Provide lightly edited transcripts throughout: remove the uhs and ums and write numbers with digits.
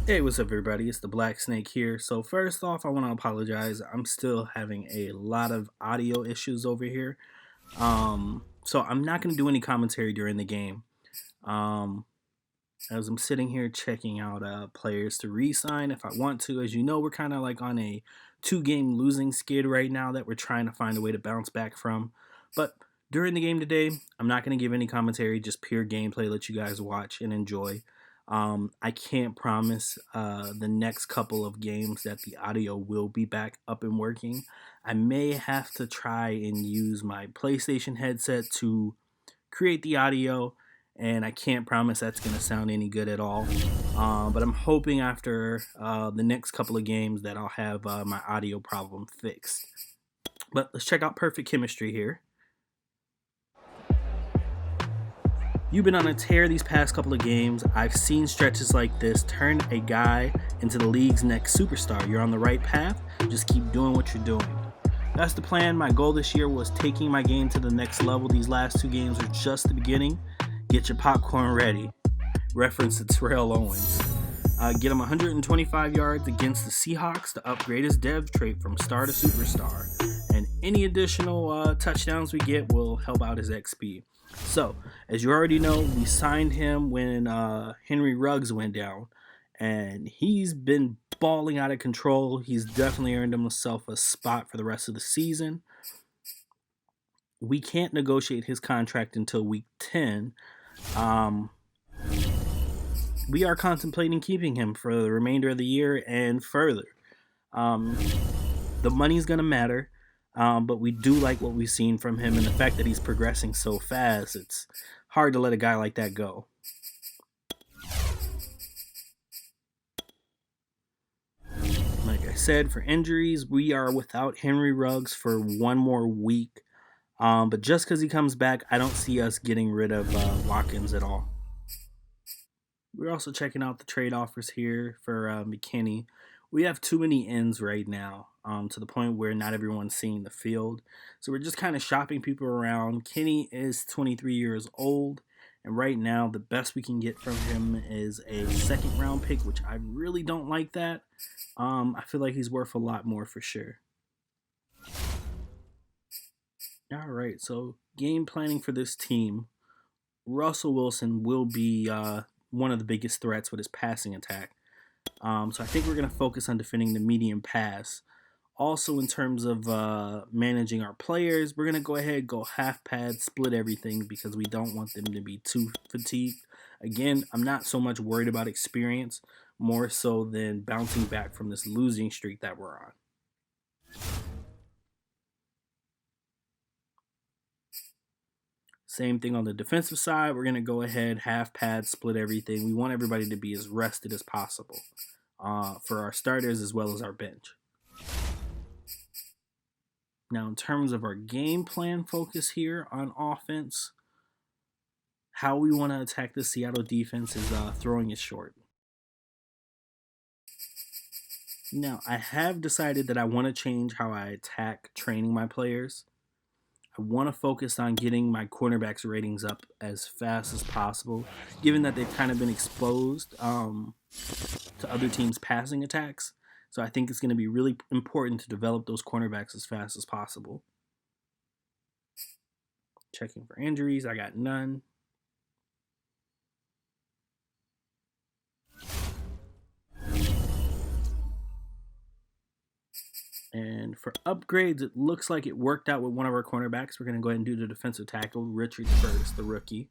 Hey, what's up, everybody? It's the Black Snake here. So, first off, I want to apologize. I'm still having a lot of audio issues over here. So I'm not going to do any commentary during the game. Um, as I'm sitting here checking out players to re-sign if I want to. As you know, we're kind of like on a two-game losing skid right now that we're trying to find a way to bounce back from. But during the game today, I'm not going to give any commentary, just pure gameplay, let you guys watch and enjoy. I can't promise the next couple of games that the audio will be back up and working. I may have to try and use my PlayStation headset to create the audio, and I can't promise that's going to sound any good at all. But I'm hoping after the next couple of games that I'll have my audio problem fixed. But let's check out Perfect Chemistry here. You've been on a tear these past couple of games. I've seen stretches like this turn a guy into the league's next superstar. You're on the right path. Just keep doing what you're doing. That's the plan. My goal this year was taking my game to the next level. These last two games are just the beginning. Get your popcorn ready. Reference to Terrell Owens. Get him 125 yards against the Seahawks to upgrade his dev trait from star to superstar. And any additional touchdowns we get will help out his XP. So, as you already know, we signed him when Henry Ruggs went down, and he's been balling out of control. He's definitely earned himself a spot for the rest of the season. We can't negotiate his contract until week 10. We are contemplating keeping him for the remainder of the year and further. The money's going to matter. But we do like what we've seen from him, and the fact that he's progressing so fast, it's hard to let a guy like that go. Like I said, for injuries, we are without Henry Ruggs for one more week. But just because he comes back, I don't see us getting rid of Watkins at all. We're also checking out the trade offers here for McKinney. We have too many ends right now, to the point where not everyone's seeing the field. So we're just kind of shopping people around. Kenny is 23 years old, and right now the best we can get from him is a second round pick, which I really don't like that. I feel like he's worth a lot more for sure. All right, so game planning for this team. Russell Wilson will be one of the biggest threats with his passing attack. So I think we're going to focus on defending the medium pass. Also, in terms of managing our players, we're going to go ahead, go half pad, split everything because we don't want them to be too fatigued. Again, I'm not so much worried about experience, more so than bouncing back from this losing streak that we're on. Same thing on the defensive side. We're going to go ahead, half pad, split everything. We want everybody to be as rested as possible for our starters as well as our bench. Now, in terms of our game plan focus here on offense, how we want to attack the Seattle defense is throwing it short. Now, I have decided that I want to change how I attack training my players. I want to focus on getting my cornerbacks ratings up as fast as possible, given that they've kind of been exposed to other teams' passing attacks. So I think it's going to be really important to develop those cornerbacks as fast as possible. Checking for injuries, I got none. And for upgrades, it looks like it worked out with one of our cornerbacks. We're going to go ahead and do the defensive tackle, Richard first, the rookie.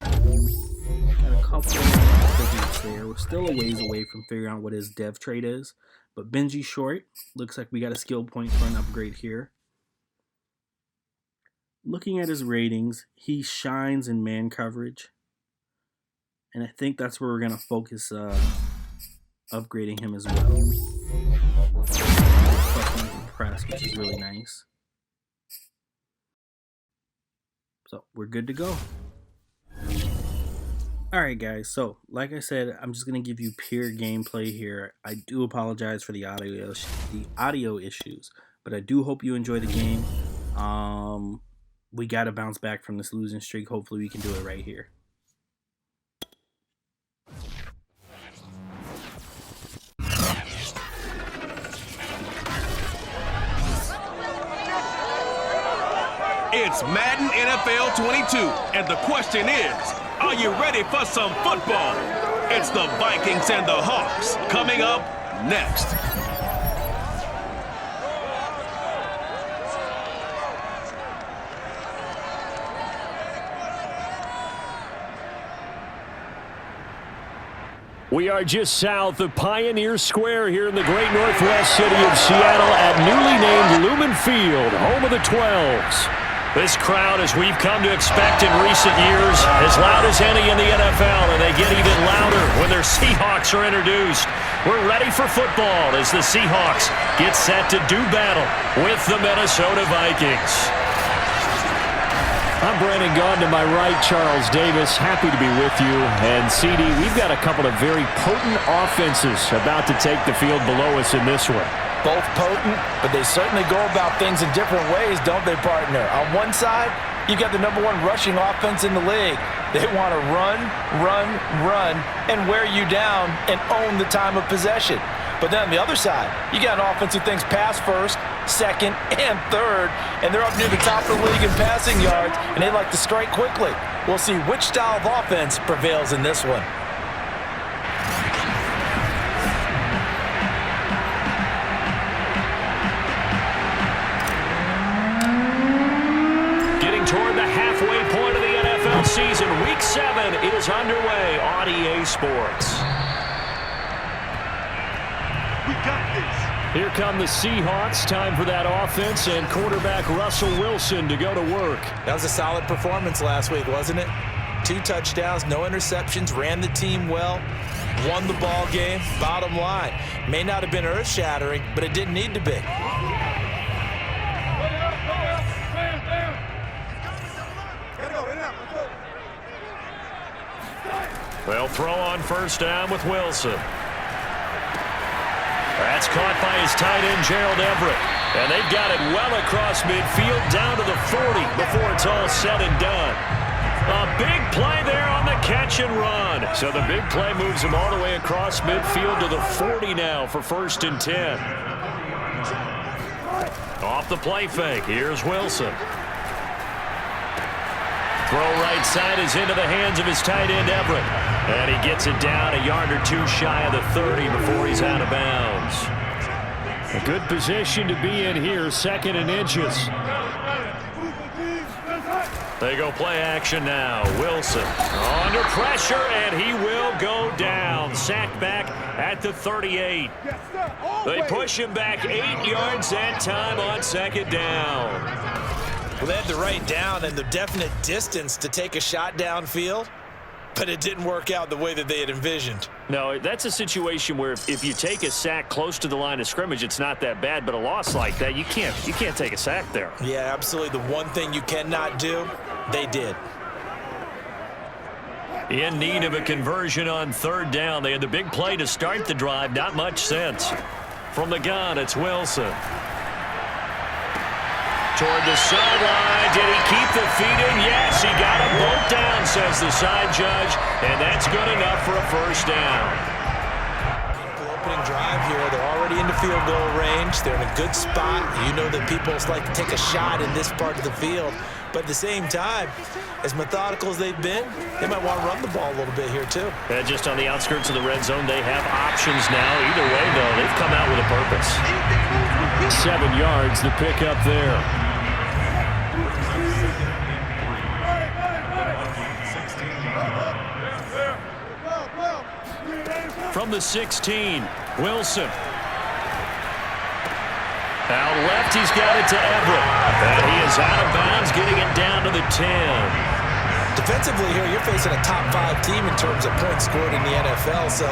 Got a couple of there. We're still a ways away from figuring out what his dev trait is. But Benji Short, looks like we got a skill point for an upgrade here. Looking at his ratings, he shines in man coverage. And I think that's where we're going to focus upgrading him as well. Press, which is really nice. So we're good to go. Alright guys, so like I said, I'm just going to give you pure gameplay here. I do apologize for the audio issues, but I do hope you enjoy the game. We got to bounce back from this losing streak. Hopefully we can do it right here. It's Madden NFL 22, and the question is, are you ready for some football? It's the Vikings and the Hawks coming up next. We are just south of Pioneer Square here in the great northwest city of Seattle at newly named Lumen Field, home of the 12s. This crowd, as we've come to expect in recent years, as loud as any in the NFL, and they get even louder when their Seahawks are introduced. We're ready for football as the Seahawks get set to do battle with the Minnesota Vikings. I'm Brandon Gaughan. To my right, Charles Davis. Happy to be with you. And CD, we've got a couple of very potent offenses about to take the field below us in this one. Both potent, but they certainly go about things in different ways, don't they, partner? On one side, you got the #1 rushing offense in the league. They want to run, and wear you down and own the time of possession. But then on the other side, you got an offense who thinks pass first, second, and third, and they're up near the top of the league in passing yards, and they like to strike quickly. We'll see which style of offense prevails in this one. Getting toward the halfway point of the NFL season, Week 7 is underway on EA Sports. Here come the Seahawks. Time for that offense and quarterback Russell Wilson to go to work. That was a solid performance last week, wasn't it? 2 touchdowns, no interceptions, ran the team well, won the ball game. Bottom line, may not have been earth-shattering, but it didn't need to be. They'll throw on first down with Wilson. That's caught by his tight end, Gerald Everett. And they've got it well across midfield, down to the 40 before it's all said and done. A big play there on the catch and run. So the big play moves him all the way across midfield to the 40 now for 1st and 10. Off the play fake, here's Wilson. Throw right side is into the hands of his tight end, Everett. And he gets it down a yard or 2 shy of the 30 before he's out of bounds. A good position to be in here, 2nd and inches. They go play action now. Wilson under pressure, and he will go down. Sacked back at the 38. They push him back 8 yards that time on 2nd down. Well, they had the right down and the definite distance to take a shot downfield, but it didn't work out the way that they had envisioned. No, that's a situation where if you take a sack close to the line of scrimmage, it's not that bad, but a loss like that, you can't take a sack there. Yeah, absolutely. The one thing you cannot do, they did. In need of a conversion on 3rd down. They had the big play to start the drive. Not much sense. From the gun, it's Wilson. Toward the sideline. Did he keep the feet in? Yes, he got them both down, says the side judge, and that's good enough for a 1st down. Opening drive here. They're already into field goal range. They're in a good spot. You know that people like to take a shot in this part of the field. But at the same time, as methodical as they've been, they might want to run the ball a little bit here too. Just on the outskirts of the red zone, they have options now. Either way, though, they've come out with a purpose. 7 yards, the pickup there. From the 16, Wilson. Out left, he's got it to Everett. And he is out of bounds, getting it down to the 10. Defensively here, you're facing a top 5 team in terms of points scored in the NFL. So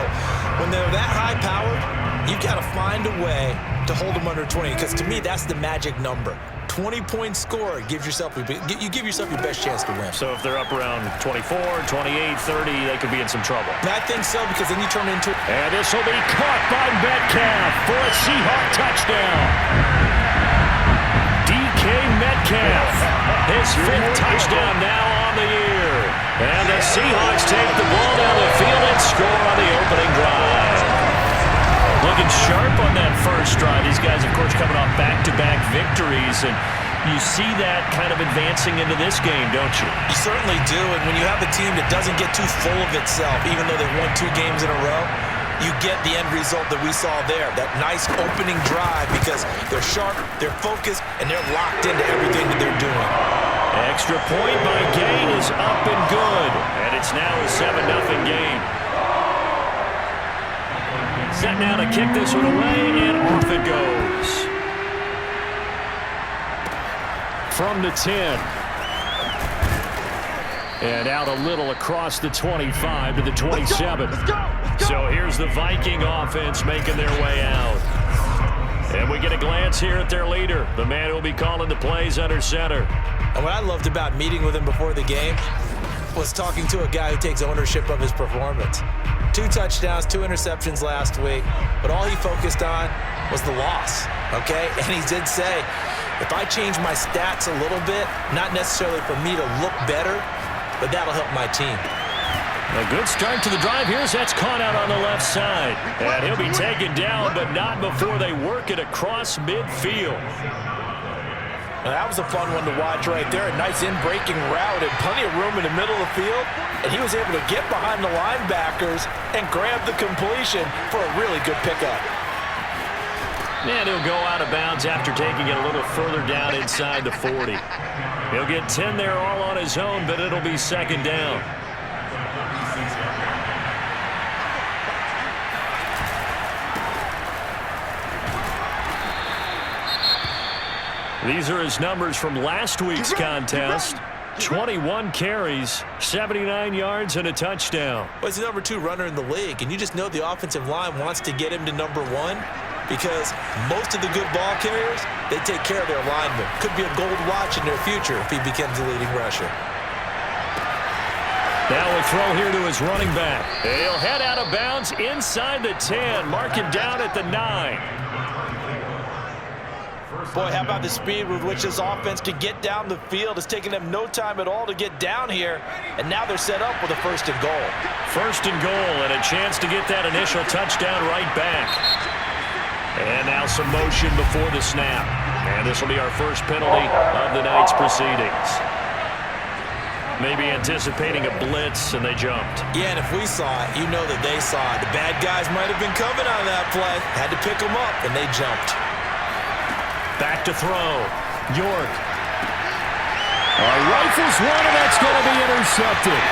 when they're that high-powered, you've got to find a way to hold them under 20. Because to me, that's the magic number. 20-point score gives yourself you give yourself your best chance to win. So if they're up around 24, 28, 30, they could be in some trouble. And I think so, because then you turn into... And this will be caught by Metcalf for a Seahawk touchdown. DK Metcalf, his 5th touchdown now on the year. And the Seahawks take the ball down the field and score on the opening drive. Looking sharp on that first drive. These guys, of course, coming off back-to-back victories. And You see that kind of advancing into this game, don't you? You certainly do, and when you have a team that doesn't get too full of itself, even though they've won 2 games in a row, you get the end result that we saw there, that nice opening drive, because they're sharp, they're focused, and they're locked into everything that they're doing. Extra point by Gain is up and good, and it's now a 7-0 game. Set now to kick this one away, and off it goes. From the 10. And out a little across the 25 to the 27. Let's go. So here's the Viking offense making their way out. And we get a glance here at their leader, the man who will be calling the plays under center. And what I loved about meeting with him before the game was talking to a guy who takes ownership of his performance. 2 touchdowns, 2 interceptions last week, but all he focused on was the loss, okay? And he did say, if I change my stats a little bit, not necessarily for me to look better, but that'll help my team. A good start to the drive here as that's caught out on the left side. And he'll be taken down, but not before they work it across midfield. Now, that was a fun one to watch right there. A nice in-breaking route and plenty of room in the middle of the field. And he was able to get behind the linebackers and grab the completion for a really good pickup. And he'll go out of bounds after taking it a little further down inside the 40. He'll get 10 there all on his own, but it'll be 2nd down. These are his numbers from last week's contest. 21 carries, 79 yards, and a touchdown. Well, he's the number 2 runner in the league, and you just know the offensive line wants to get him to number 1 because most of the good ball carriers, they take care of their linemen. Could be a gold watch in their future if he becomes the leading rusher. Now a throw here to his running back. He'll head out of bounds inside the 10. Mark him down at the 9. Boy, how about the speed with which this offense could get down the field? It's taken them no time at all to get down here, and now they're set up with a 1st and goal. 1st and goal, and a chance to get that initial touchdown right back. And now some motion before the snap. And this will be our first penalty of the night's proceedings. Maybe anticipating a blitz, and they jumped. Yeah, and if we saw it, you know that they saw it. The bad guys might have been coming on that play. Had to pick them up, and they jumped. Back to throw. York. Rifles one, and that's going to be intercepted.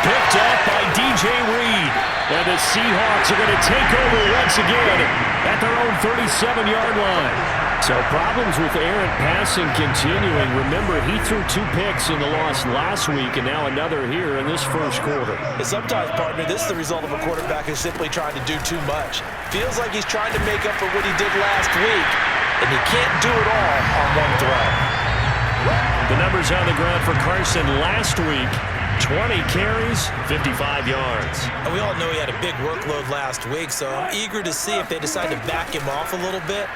Picked up by DJ Reed. And the Seahawks are going to take over once again at their own 37-yard line. So problems with errant passing continuing. Remember, he threw 2 picks in the loss last week, and now another here in this first quarter. And sometimes, partner, this is the result of a quarterback who's simply trying to do too much. Feels like he's trying to make up for what he did last week, and he can't do it all on one throw. The numbers on the ground for Carson last week, 20 carries, 55 yards. And we all know he had a big workload last week, so I'm eager to see if they decide to back him off a little bit.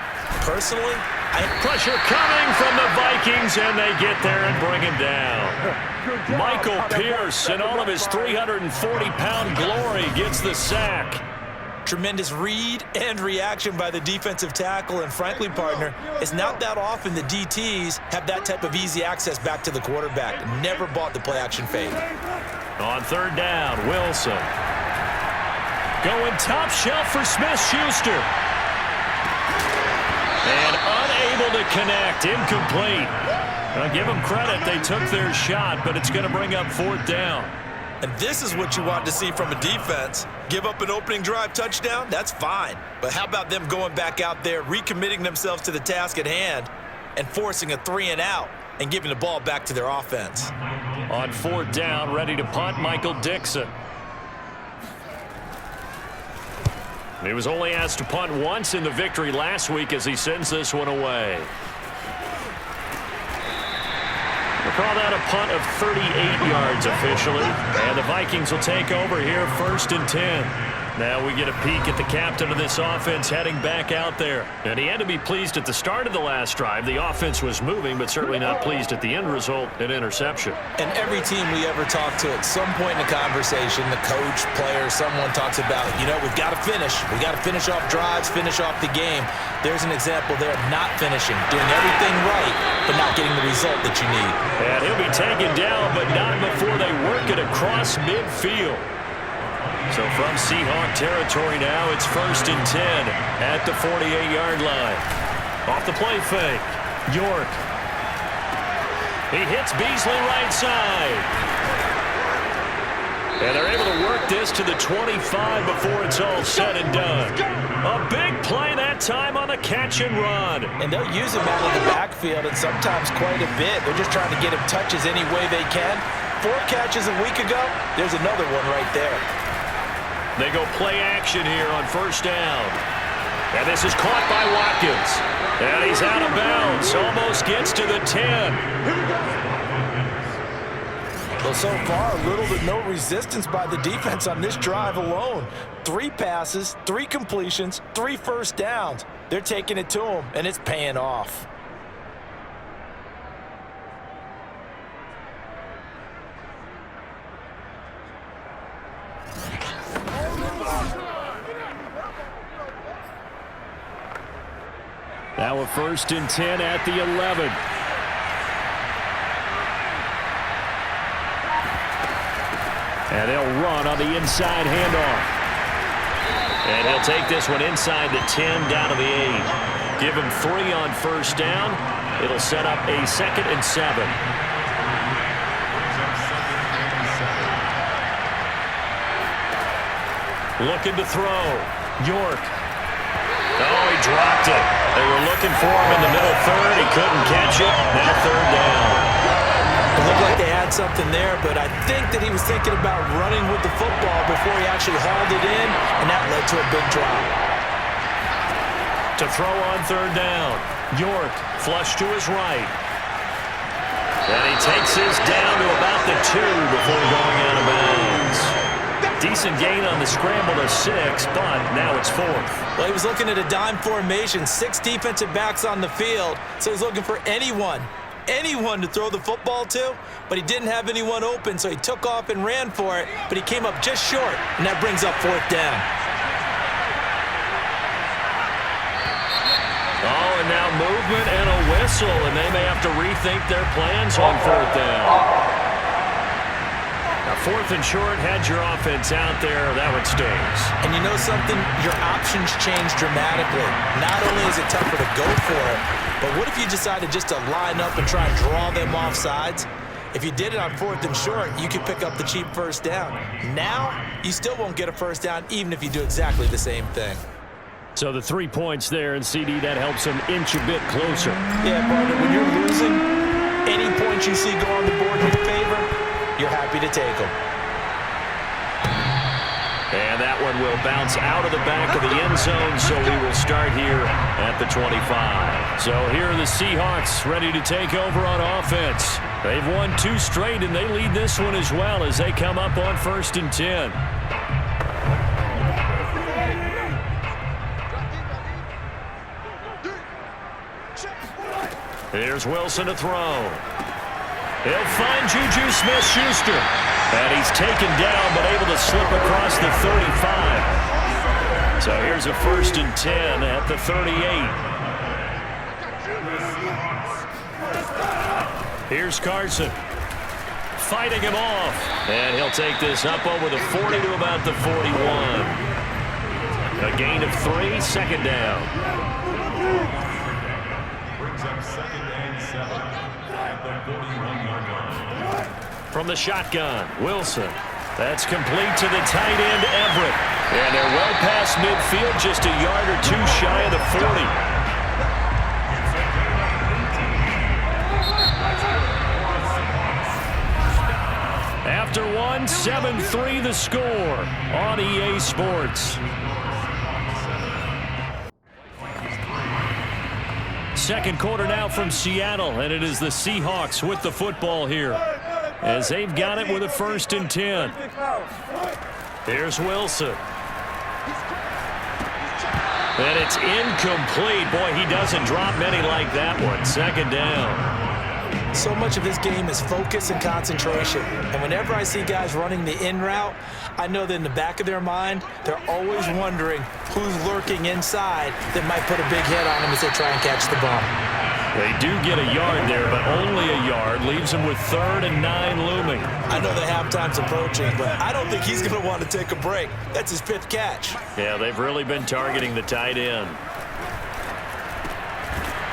Personally, pressure coming from the Vikings, and they get there and bring him down. Michael Pierce, in all of his 340-pound glory, gets the sack. Tremendous read and reaction by the defensive tackle, and frankly, partner, it's not that often the DTs have that type of easy access back to the quarterback. Never bought the play-action fake. On 3rd down, Wilson. Going top shelf for Smith-Schuster. And unable to connect, incomplete. I'll give them credit, they took their shot, but it's going to bring up 4th down. And this is what you want to see from a defense. Give up an opening drive touchdown, that's fine. But how about them going back out there, recommitting themselves to the task at hand, and forcing a 3-and-out and giving the ball back to their offense. On 4th down, ready to punt, Michael Dixon. He was only asked to punt once in the victory last week as he sends this one away. We'll call that a punt of 38 yards officially. And the Vikings will take over here 1st and 10. Now we get a peek at the captain of this offense heading back out there. And he had to be pleased at the start of the last drive. The offense was moving, but certainly not pleased at the end result, an interception. And every team we ever talk to at some point in the conversation, the coach, player, someone talks about, we've got to finish. We've got to finish off drives, finish off the game. There's an example there of not finishing, doing everything right, but not getting the result that you need. And he'll be taken down, but not before they work it across midfield. So from Seahawk territory now, it's 1st and 10 at the 48-yard line. Off the play fake, York. He hits Beasley right side. And they're able to work this to the 25 before it's all said and done. A big play that time on the catch and run. And they'll use him out of the backfield, and sometimes quite a bit. They're just trying to get him touches any way they can. 4 catches a week ago, there's another one right there. They go play action here on 1st down. And this is caught by Watkins. And he's out of bounds. Almost gets to the 10. Well, so far, little to no resistance by the defense on this drive alone. 3 passes, 3 completions, 3 first downs. They're taking it to him, and it's paying off. Now a 1st and 10 at the 11. And they'll run on the inside handoff. And he'll take this one inside the 10 down to the 8. Give him 3 on 1st down. It'll set up a 2nd and 7. Looking to throw. York. Oh, he dropped it. They were looking for him in the middle third. He couldn't catch it. Now 3rd down. It looked like they had something there, but I think that he was thinking about running with the football before he actually hauled it in, and that led to a big drop. To throw on 3rd down. York flush to his right. And he takes his down to about the 2 before going out of bounds. Decent gain on the scramble to 6, but now it's 4th. Well, he was looking at a dime formation, 6 defensive backs on the field, so he's looking for anyone to throw the football to, but he didn't have anyone open, so he took off and ran for it, but he came up just short, and that brings up 4th down. Oh, and now movement and a whistle, and they may have to rethink their plans on 4th down. Now 4th and short, had your offense out there, that one stays. And you know something? Your options change dramatically. Not only is it tougher to go for it, but what if you decided just to line up and try and draw them off sides? If you did it on 4th and short, you could pick up the cheap 1st down. Now, you still won't get a 1st down even if you do exactly the same thing. So the 3 points there, and CD, that helps him inch a bit closer. Yeah, partner, when you're losing, any points you see go on the board in your favor, you're happy to take them. And that one will bounce out of the back of the end zone, so we will start here at the 25. So here are the Seahawks ready to take over on offense. They've won 2 straight, and they lead this one as well as they come up on 1st and 10. Here's Wilson to throw. He'll find Juju Smith-Schuster. And he's taken down, but able to slip across the 35. So here's a 1st and 10 at the 38. Here's Carson. Fighting him off. And he'll take this up over the 40 to about the 41. A gain of 3, 2nd down. From the shotgun, Wilson. That's complete to the tight end, Everett. And they're well past midfield, just a yard or 2 shy of the 40. After one, 7-3 the score on EA Sports. Second quarter now from Seattle, and it is the Seahawks with the football here, as they've got it with a 1st and 10. Here's Wilson. And it's incomplete. Boy, he doesn't drop many like that one. Second down. So much of this game is focus and concentration. And whenever I see guys running the in route, I know that in the back of their mind, they're always wondering who's lurking inside that might put a big hit on them as they try and catch the ball. They do get a yard there, but only a yard. Leaves them with 3rd and 9 looming. I know that halftime's approaching, but I don't think he's going to want to take a break. That's his 5th catch. Yeah, they've really been targeting the tight end.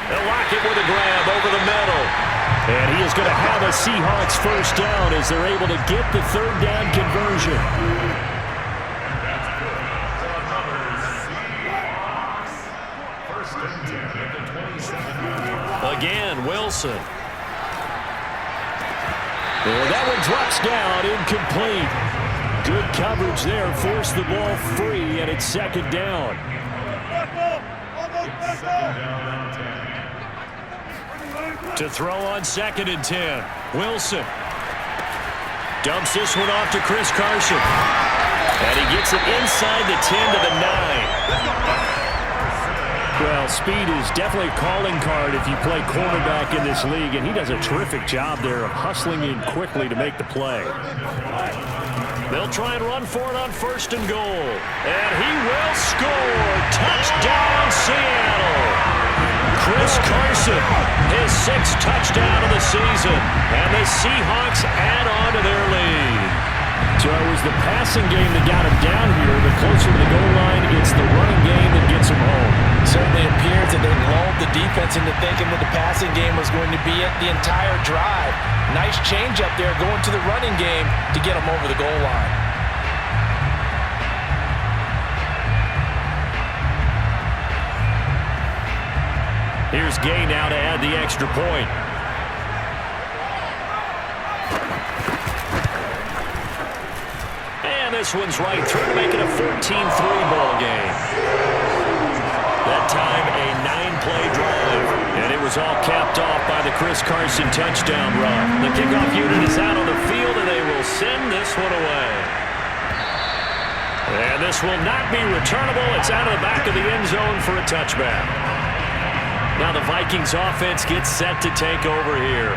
They'll lock it with a grab over the middle. And he is going to have a Seahawks first down as they're able to get the 3rd down conversion. Again, Wilson. And that one drops down, incomplete. Good coverage there, forced the ball free, and it's 2nd down. To throw on 2nd and 10. Wilson dumps this one off to Chris Carson. And he gets it inside the 10 to the 9. Well, speed is definitely a calling card if you play quarterback in this league, and he does a terrific job there of hustling in quickly to make the play. They'll try and run for it on 1st and goal. And he will score. Touchdown, Seattle. Chris Carson, his 6th touchdown of the season, and the Seahawks add on to their lead. So it was the passing game that got him down here, but closer to the goal line, it's the running game that gets him home. Certainly appears that they lulled the defense into thinking that the passing game was going to be it the entire drive. Nice change up there going to the running game to get him over the goal line. Here's Gay now to add the extra point. And this one's right through, make it a 14-3 ball game. That time a 9-play drive. And it was all capped off by the Chris Carson touchdown run. The kickoff unit is out on the field, and they will send this one away. And this will not be returnable. It's out of the back of the end zone for a touchback. Now the Vikings offense gets set to take over here.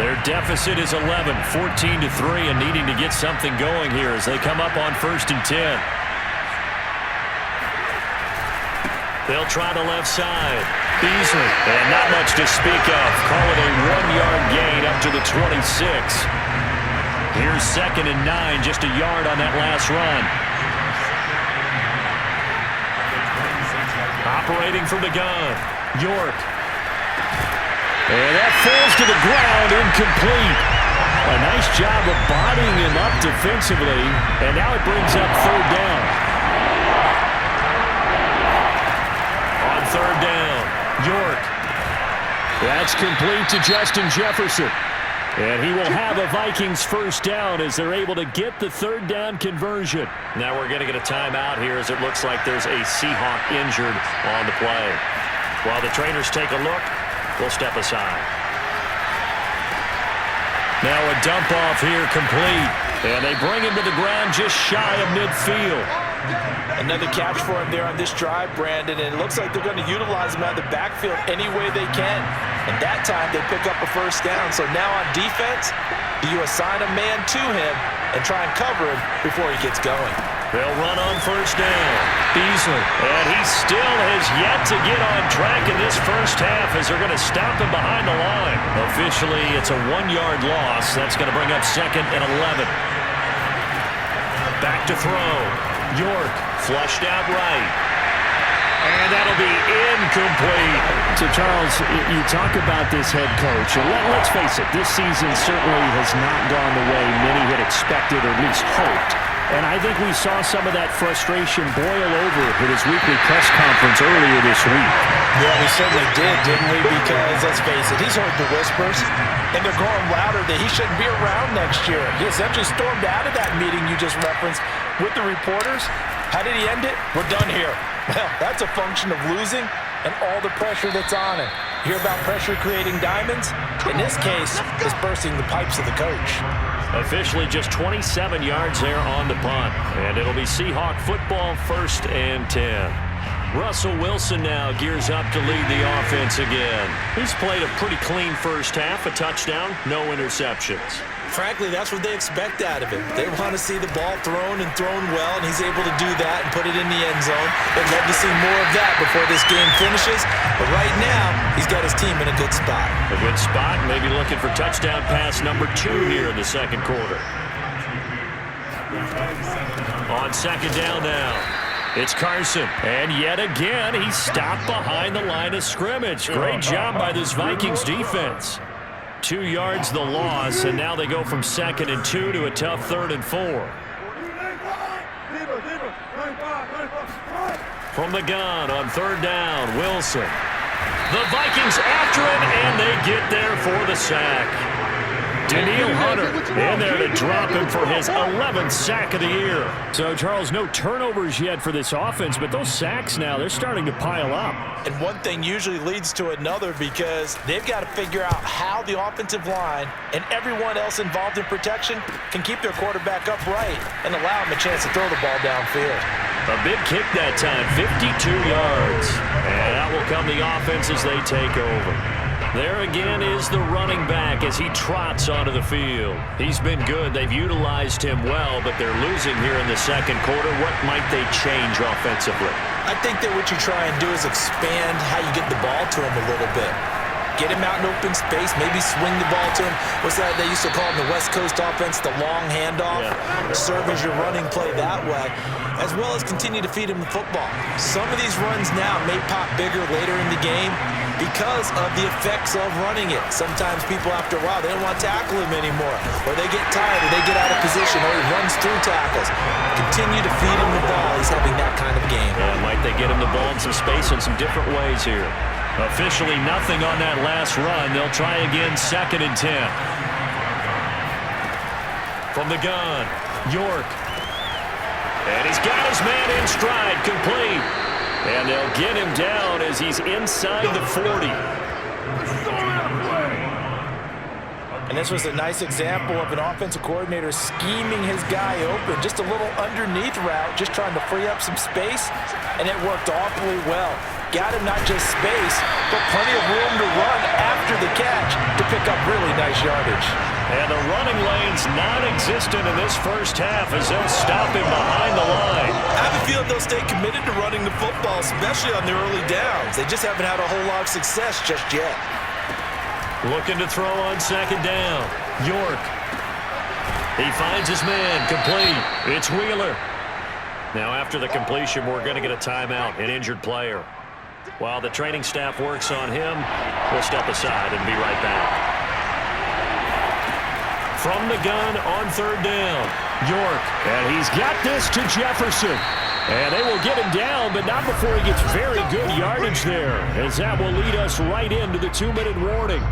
Their deficit is 11, 14-3, and needing to get something going here as they come up on 1st and 10. They'll try the left side. Beasley, and not much to speak of. Call it a 1-yard gain up to the 26. Here's 2nd and 9, just a yard on that last run. Operating from the gun. York. And that falls to the ground, incomplete. A nice job of bodying him up defensively, and now it brings up 3rd down. On 3rd down, York. That's complete to Justin Jefferson. And he will have a Vikings first down as they're able to get the 3rd down conversion. Now we're going to get a timeout here as it looks like there's a Seahawk injured on the play. While the trainers take a look, we'll step aside. Now a dump off here complete. And they bring him to the ground just shy of midfield. Another catch for him there on this drive, Brandon, and it looks like they're going to utilize him out of the backfield any way they can. And that time they pick up a first down. So now on defense, do you assign a man to him and try and cover him before he gets going? They'll run on first down. Beasley. And he still has yet to get on track in this first half as they're going to stop him behind the line. Officially, it's a 1-yard loss. That's going to bring up 2nd and 11. Back to throw. York flushed out right. And that'll be incomplete. So, Charles, you talk about this head coach. And let's face it, this season certainly has not gone the way many had expected or at least hoped. And I think we saw some of that frustration boil over with his weekly press conference earlier this week. Yeah, we certainly did, didn't we? Because, let's face it, he's heard the whispers, and they're growing louder that he shouldn't be around next year. He essentially stormed out of that meeting you just referenced with the reporters. How did he end it? We're done here. Well, that's a function of losing and all the pressure that's on him. You hear about pressure creating diamonds? In this case, it's bursting the pipes of the coach. Officially just 27 yards there on the punt. And it'll be Seahawk football, 1st and 10. Russell Wilson now gears up to lead the offense again. He's played a pretty clean first half, a touchdown, no interceptions. Frankly, that's what they expect out of him. They want to see the ball thrown and thrown well, and he's able to do that and put it in the end zone. They'd love to see more of that before this game finishes. But right now, he's got his team in a good spot. A good spot, maybe looking for touchdown pass number 2 here in the second quarter. On second down now, it's Carson. And yet again, he's stopped behind the line of scrimmage. Great job by this Vikings defense. 2 yards the loss, and now they go from 2nd and 2 to a tough 3rd and 4. From the gun on 3rd down, Wilson. The Vikings after him, and they get there for the sack. Daniil Hunter in there to drop him for his 11th sack of the year. So, Charles, no turnovers yet for this offense, but those sacks now, they're starting to pile up. And one thing usually leads to another because they've got to figure out how the offensive line and everyone else involved in protection can keep their quarterback upright and allow him a chance to throw the ball downfield. A big kick that time, 52 yards. And out will come the offense as they take over. There again is the running back as he trots onto the field. He's been good. They've utilized him well, but they're losing here in the second quarter. What might they change offensively? I think that what you try and do is expand how you get the ball to him a little bit. Get him out in open space, maybe swing the ball to him. What's that they used to call in the West Coast offense, the long handoff? Yeah. Serve as your running play that way, as well as continue to feed him the football. Some of these runs now may pop bigger later in the game because of the effects of running it. Sometimes people, after a while, they don't want to tackle him anymore, or they get tired, or they get out of position, or he runs through tackles. Continue to feed him the ball. He's having that kind of game. Yeah, might they get him the ball in some space in some different ways here. Officially nothing on that last run. They'll try again, 2nd and 10. From the gun, York. And he's got his man in stride, complete. And they'll get him down as he's inside the 40. And this was a nice example of an offensive coordinator scheming his guy open. Just a little underneath route, just trying to free up some space, and it worked awfully well. Got him not just space, but plenty of room to run after the catch to pick up really nice yardage. And the running lane's non-existent in this first half as they'll stop him behind the line. I have a feeling they'll stay committed to running the football, especially on their early downs. They just haven't had a whole lot of success just yet. Looking to throw on 2nd down. York. He finds his man, complete. It's Wheeler. Now after the completion, we're going to get a timeout, an injured player. While the training staff works on him, we'll step aside and be right back. From the gun on 3rd down, York. And he's got this to Jefferson. And they will get him down, but not before he gets very good yardage there, as that will lead us right into the 2-minute warning.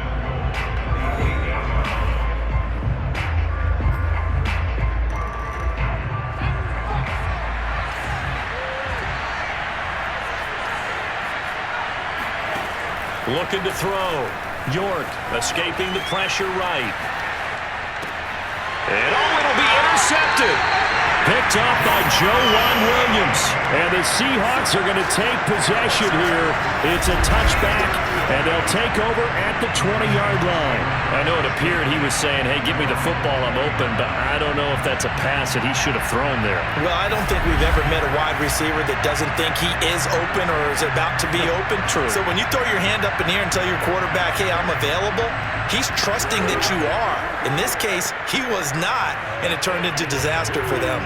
Looking to throw. York escaping the pressure right. And it'll be intercepted. Picked up by Joe Williams. And the Seahawks are going to take possession here. It's a touchback, and they'll take over at the 20-yard line. I know it appeared he was saying, hey, give me the football, I'm open, but I don't know if that's a pass that he should have thrown there. Well, I don't think we've ever met a wide receiver that doesn't think he is open or is about to be open. True. So when you throw your hand up in the air and tell your quarterback, hey, I'm available, he's trusting that you are. In this case, he was not, and it turned into disaster for them.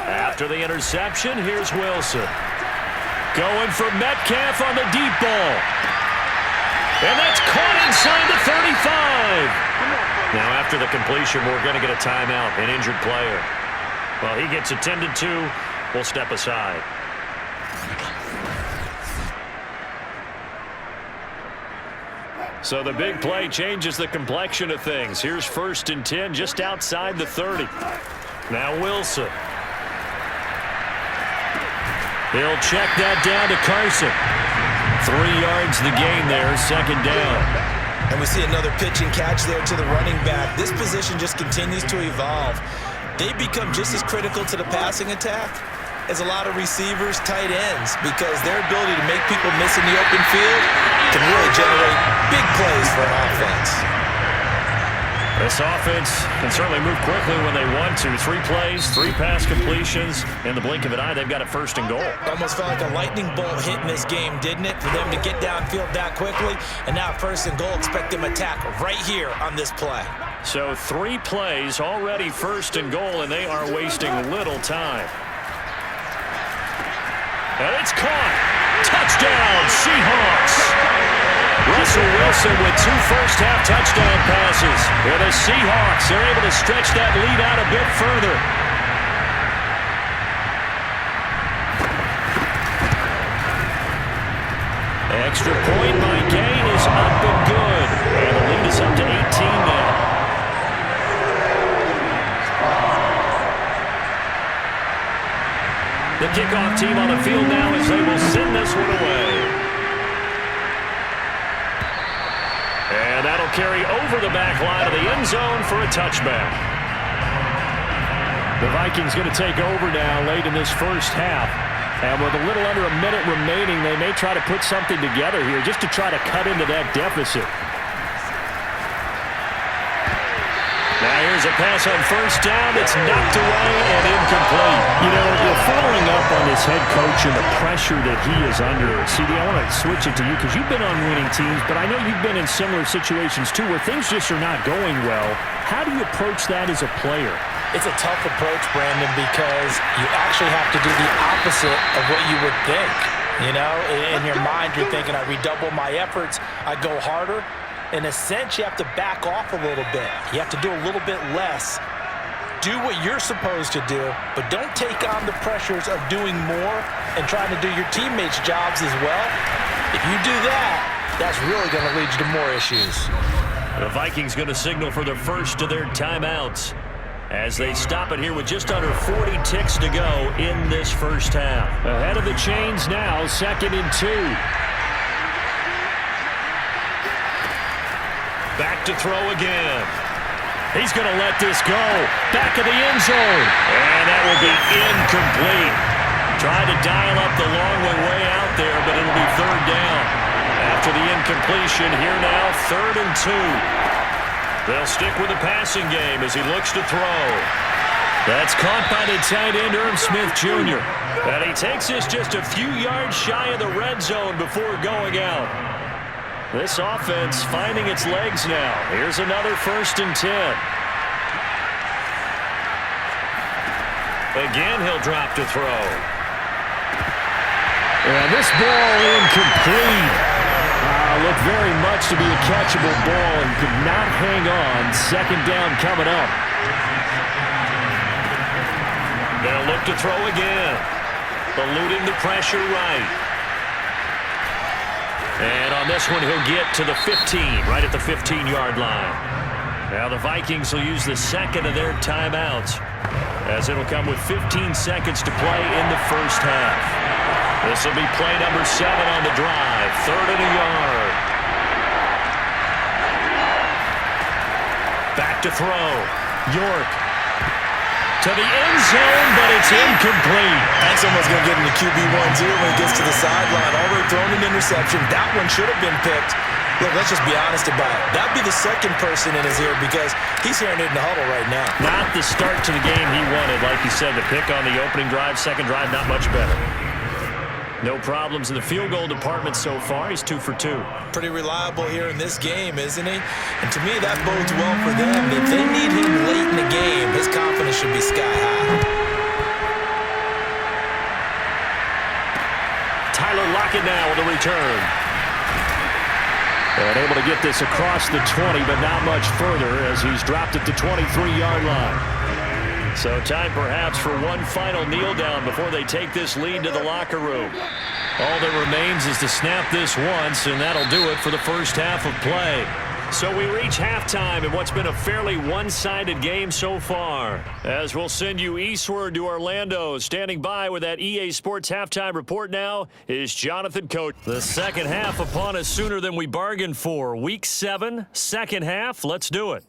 After the interception, here's Wilson. Going for Metcalf on the deep ball. And that's caught inside the 35. Now after the completion, we're going to get a timeout, an injured player. Well, he gets attended to. We'll step aside. So the big play changes the complexion of things. Here's 1st and 10 just outside the 30. Now Wilson. He'll check that down to Carson. 3 yards the gain there, 2nd down. And we see another pitch and catch there to the running back. This position just continues to evolve. They become just as critical to the passing attack as a lot of receivers, tight ends, because their ability to make people miss in the open field can really generate big plays for an offense. This offense can certainly move quickly when they want to. 3 plays, 3 pass completions. In the blink of an eye, they've got it first and goal. Almost felt like a lightning bolt hit in this game, didn't it? For them to get downfield that quickly. And now first and goal, expect them to attack right here on this play. So 3 plays, already first and goal, and they are wasting little time. And it's caught. Touchdown, Seahawks. Russell Wilson with 2 first-half touchdown passes. For the Seahawks, they're able to stretch that lead out a bit further. Extra point by Gain is up and good. And the lead is up to 18 now. The kickoff team on the field now as they will send this one away. And that'll carry over the back line of the end zone for a touchback. The Vikings going to take over now late in this first half. And with a little under a minute remaining, they may try to put something together here just to try to cut into that deficit. Now here's a pass on first down. It's knocked away and incomplete. You know, you're following up on this head coach and the pressure that he is under. CD, I want to switch it to you because you've been on winning teams, but I know you've been in similar situations too where things just are not going well. How do you approach that as a player? It's a tough approach, Brandon, because you actually have to do the opposite of what you would think. You know, in your mind, you're thinking, I redouble my efforts, I go harder. In a sense, you have to back off a little bit. You have to do a little bit less. Do what you're supposed to do, but don't take on the pressures of doing more and trying to do your teammates' jobs as well. If you do that, that's really going to lead you to more issues. The Vikings going to signal for the first of their timeouts as they stop it here with just under 40 ticks to go in this first half. Ahead of the chains now, 2nd and 2. Back to throw again. He's going to let this go. Back of the end zone. And that will be incomplete. Tried to dial up the long way out there, but it'll be 3rd down. After the incompletion, here now, 3rd and 2. They'll stick with the passing game as he looks to throw. That's caught by the tight end, Irv Smith Jr. And he takes this just a few yards shy of the red zone before going out. This offense finding its legs now. Here's another 1st and 10. Again, he'll drop to throw. And this ball incomplete. Looked very much to be a catchable ball and could not hang on. 2nd down coming up. They'll look to throw again. Eluding the pressure right. And on this one, he'll get to the 15, right at the 15-yard line. Now the Vikings will use the 2nd of their timeouts as it'll come with 15 seconds to play in the first half. This will be play number 7 on the drive, 3rd and a yard. Back to throw. York to the end zone, but it's incomplete. That's almost going to get into QB1 too when he gets to the sideline. Already thrown an interception. That one should have been picked. Look, let's just be honest about it. That'd be the 2nd person in his ear because he's hearing it in the huddle right now. Not the start to the game he wanted. Like you said, the pick on the opening drive, 2nd drive, not much better. No problems in the field goal department so far. He's 2 for 2. Pretty reliable here in this game, isn't he? And to me, that bodes well for them. If they need him late in the game, his confidence should be sky high. Tyler Lockett now with a return. And able to get this across the 20, but not much further as he's dropped it to 23-yard line. So time perhaps for one final kneel down before they take this lead to the locker room. All that remains is to snap this once, and that'll do it for the first half of play. So we reach halftime in what's been a fairly one-sided game so far. As we'll send you eastward to Orlando. Standing by with that EA Sports halftime report now is Jonathan Coach. The second half upon us sooner than we bargained for. Week 7, second half. Let's do it.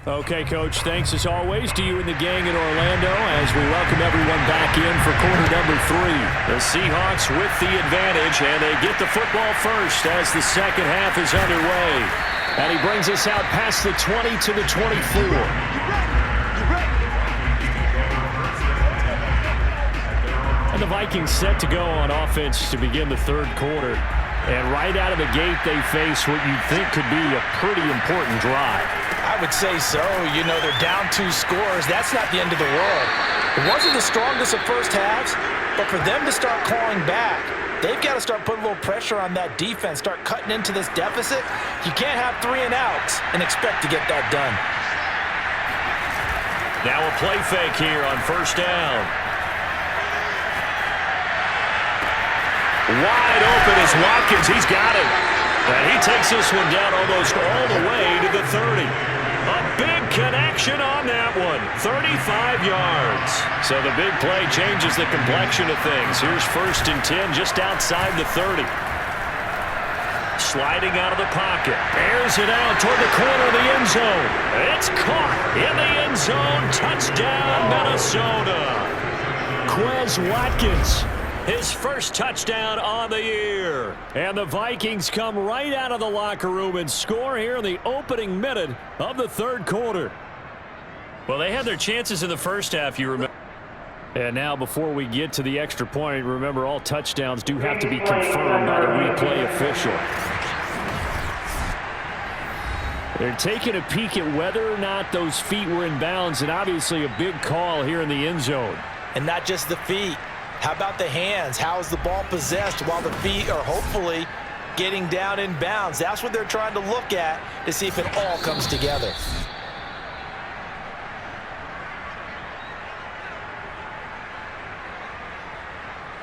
Okay, Coach, thanks as always to you and the gang in Orlando as we welcome everyone back in for quarter number 3. The Seahawks with the advantage, and they get the football first as the second half is underway. And he brings us out past the 20 to the 24. And the Vikings set to go on offense to begin the third quarter. And right out of the gate, they face what you'd think could be a pretty important drive. I would say so. You know, they're down 2 scores. That's not the end of the world. It wasn't the strongest of first halves, but for them to start clawing back, they've got to start putting a little pressure on that defense, start cutting into this deficit. You can't have 3 and outs and expect to get that done. Now a play fake here on first down. Wide open is Watkins. He's got it. And he takes this one down almost all the way to the 30. A big connection on that one. 35 yards. So the big play changes the complexion of things. Here's first and 10 just outside the 30. Sliding out of the pocket. Airs it out toward the corner of the end zone. It's caught in the end zone. Touchdown, Minnesota. Quez Watkins. His first touchdown on the year. And the Vikings come right out of the locker room and score here in the opening minute of the third quarter. Well, they had their chances in the first half, you remember. And now before we get to the extra point, remember all touchdowns do have to be confirmed by the replay official. They're taking a peek at whether or not those feet were in bounds, and obviously a big call here in the end zone. And not just the feet. How about the hands? How is the ball possessed while the feet are hopefully getting down in bounds? That's what they're trying to look at to see if it all comes together.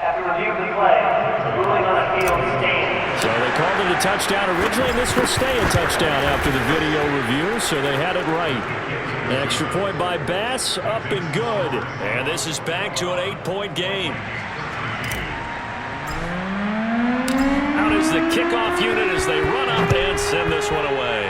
After review of the play, the ruling on the field stands. So they called it a touchdown originally, and this will stay a touchdown after the video review, so they had it right. Extra point by Bass, up and good. And this is back to an 8-point game. Out is the kickoff unit as they run up and send this one away.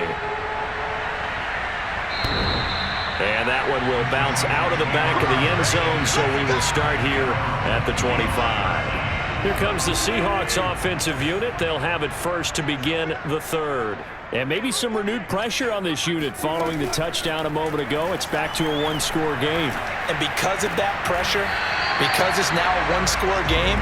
And that one will bounce out of the back of the end zone, so we will start here at the 25. Here comes the Seahawks offensive unit. They'll have it first to begin the third. And maybe some renewed pressure on this unit following the touchdown a moment ago. It's back to a one-score game. And because of that pressure, because it's now a one-score game,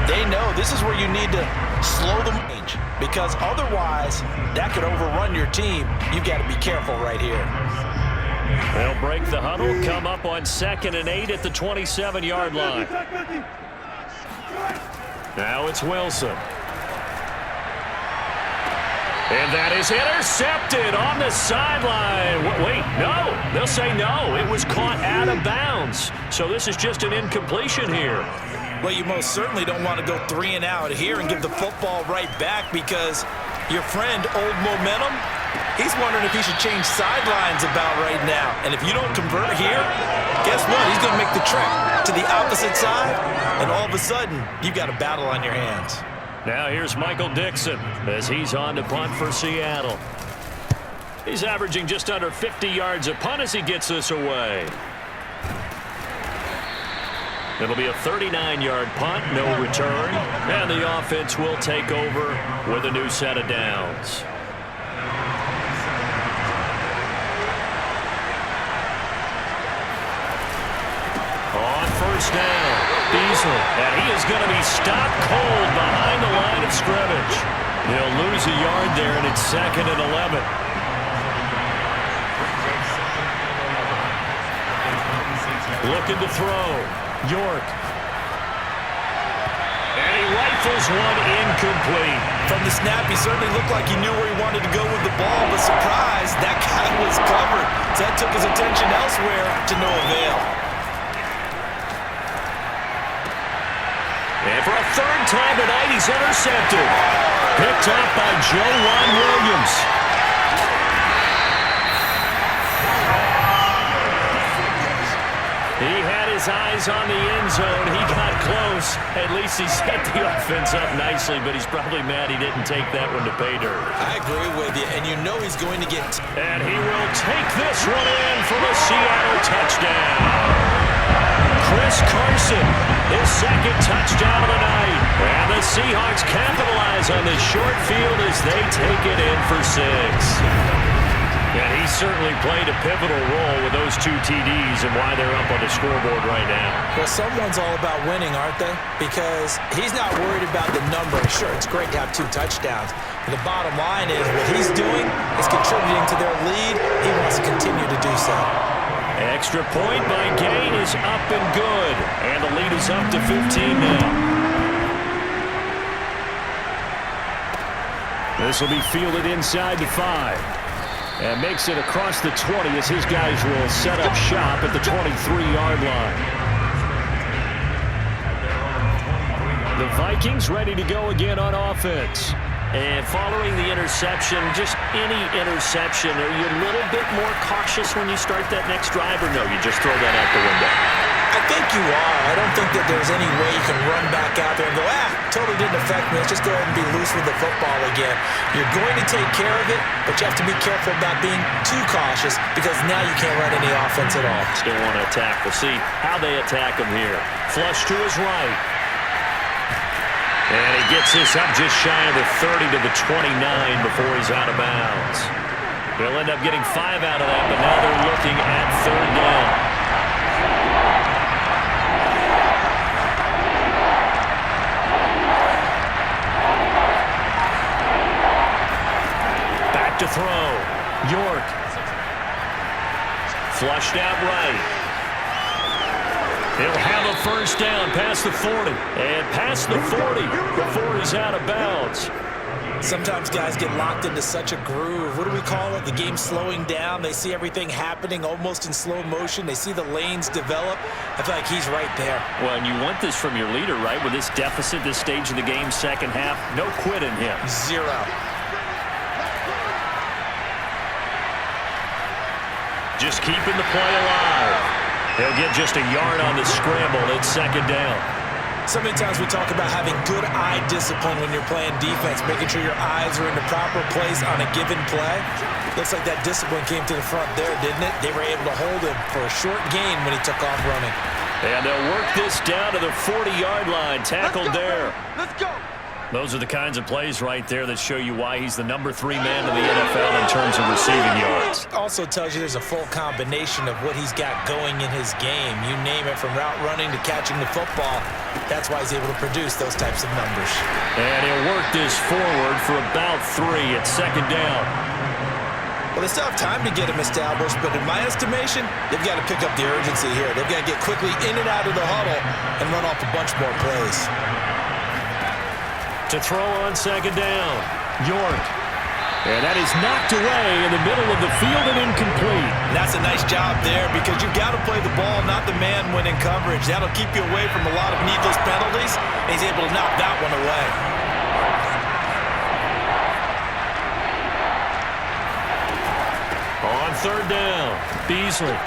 they know this is where you need to slow the range. Because otherwise, that could overrun your team. You've got to be careful right here. They'll break the huddle, come up on 2nd and 8 at the 27-yard line. Now it's Wilson. And that is intercepted on the sideline. Wait, no. They'll say no. It was caught out of bounds. So this is just an incompletion here. Well, you most certainly don't want to go 3 and out here and give the football right back because your friend, Old Momentum, he's wondering if he should change sidelines about right now. And if you don't convert here, guess what? He's going to make the trek to the opposite side, and all of a sudden, you've got a battle on your hands. Now here's Michael Dixon as he's on to punt for Seattle. He's averaging just under 50 yards a punt as he gets this away. It'll be a 39-yard punt, no return, and the offense will take over with a new set of downs. On first down, Beasley, and he is going to be stopped cold behind the line of scrimmage. He'll lose a yard there, and it's 2nd and 11. Looking to throw. York. rifles one incomplete. From the snap, he certainly looked like he knew where he wanted to go with the ball, but surprise, that guy was covered. So that took his attention elsewhere to no avail. And for a third time tonight, he's intercepted. Picked up by Joe Williams. He had his eyes on the end zone. He got close. At least he set the offense up nicely, but he's probably mad he didn't take that one to pay dirt. I agree with you, and you know he's going to get... And he will take this one in for a Seattle touchdown. Chris Carson, his second touchdown of the night. And the Seahawks capitalize on this short field as they take it in for 6. And he certainly played a pivotal role with those 2 TDs and why they're up on the scoreboard right now. Well, someone's all about winning, aren't they? Because he's not worried about the number. Sure, it's great to have 2 touchdowns. But the bottom line is what he's doing is contributing to their lead. He wants to continue to do so. Extra point by Gain is up and good. And the lead is up to 15 now. This will be fielded inside the 5. And makes it across the 20 as his guys will set up shop at the 23-yard line. The Vikings ready to go again on offense. And following the interception, just any interception, are you a little bit more cautious when you start that next drive, or no, you just throw that out the window? I think you are. I don't think that there's any way you can run back out there and go, totally didn't affect me. Let's just go ahead and be loose with the football again. You're going to take care of it, but you have to be careful about being too cautious because now you can't run any offense at all. Still want to attack. We'll see how they attack him here. Flush to his right. And he gets this up just shy of the 30 to the 29 before he's out of bounds. They'll end up getting 5 out of that, but now they're looking at 3rd down. To throw. York. Flushed out right. He'll have a first down past the 40. And past the 40 before he's out of bounds. Sometimes guys get locked into such a groove. What do we call it? The game's slowing down. They see everything happening almost in slow motion. They see the lanes develop. I feel like he's right there. Well, and you want this from your leader, right? With this deficit, this stage of the game, second half, no quit in him. 0. Just keeping the play alive. He'll get just a yard on the scramble. It's 2nd down. So many times we talk about having good eye discipline when you're playing defense, making sure your eyes are in the proper place on a given play. Looks like that discipline came to the front there, didn't it? They were able to hold him for a short gain when he took off running. And they'll work this down to the 40-yard line. Tackled there. Let's go. Those are the kinds of plays right there that show you why he's the number 3 man in the NFL in terms of receiving yards. Also tells you there's a full combination of what he's got going in his game. You name it, from route running to catching the football. That's why he's able to produce those types of numbers. And he'll work this forward for about 3 at 2nd down. Well, they still have time to get him established, but in my estimation, they've got to pick up the urgency here. They've got to get quickly in and out of the huddle and run off a bunch more plays. To throw on 2nd down, York. And that is knocked away in the middle of the field and incomplete. And that's a nice job there because you've got to play the ball, not the man when in coverage. That'll keep you away from a lot of needless penalties, and he's able to knock that one away. On 3rd down, Beasley.